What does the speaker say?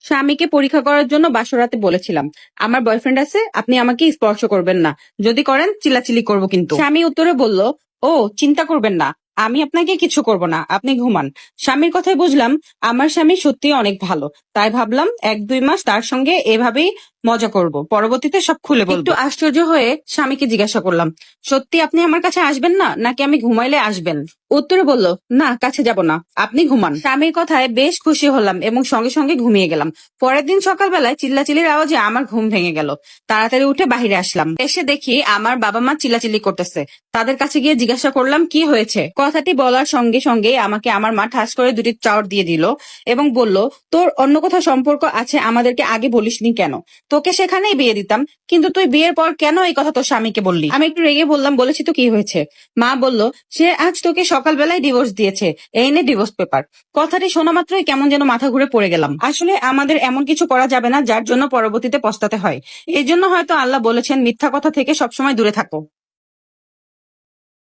স্বামীকে পরীক্ষা করার জন্য বাসরাতে বলেছিলাম, আমার বয়ফ্রেন্ড আছে, আপনি আমাকে স্পর্শ করবেন না, যদি করেন চিল্লাচিল্লি করব কিন্তু। স্বামী উত্তরে বলল, ও চিন্তা করবেন না, আমি আপনাকে কিছু করব না, আপনি ঘুমান। স্বামীর কথায় বুঝলাম আমার স্বামী সত্যি অনেক ভালো, তাই ভাবলাম 1-2 মাস তার সঙ্গে এভাবেই মজা করব, পরবর্তীতে সব খুলে বলবো। একটু আশ্চর্য হয়ে স্বামীকে জিজ্ঞাসা করলাম, সত্যি আপনি আমার কাছে আসবেন না, নাকি আমি ঘুমাইলে আসবেন? উত্তরে বলল, না কাছে যাব না, আপনি ঘুমান। স্বামীর কথায় বেশ খুশি হলাম এবং সঙ্গে সঙ্গে ঘুমিয়ে গেলাম। পরের দিন সকালবেলায় চিল্লাচিল্লির আওয়াজে আমার ঘুম ভেঙে গেল। তাড়াতাড়ি উঠে বাহিরে আসলাম, এসে দেখি আমার বাবা মা চিল্লাচিল্লি করতেছে। তাদের কাছে গিয়ে জিজ্ঞাসা করলাম কি হয়েছে। কথাটি বলার সঙ্গে সঙ্গে আমাকে আমার মা ঠাস করে 2টি চাওয়ার দিয়ে দিল এবং বলল, তোর অন্য কোথাও সম্পর্ক আছে, আমাদেরকে আগে বলিসনি কেন? তোকে সেখানেই বিয়ে দিতাম, কিন্তু তুই বিয়ের পর কেন এই কথা তোর স্বামীকে বললি? আমি একটু রেগে বললাম, বলেছি তো কি হয়েছে? মা বলল, সে আজ তোকে সকালবেলায় ডিভোর্স দিয়েছে, এই নে ডিভোর্স পেপার। কথাটি শোনা মাত্রই কেমন যেন মাথা ঘুরে পড়ে গেলাম। আসলে আমাদের এমন কিছু করা যাবে না যার জন্য পরবর্তীতে পস্তাতে হয়। এই জন্য হয়তো আল্লাহ বলেছেন, মিথ্যা কথা থেকে সবসময় দূরে থাকো।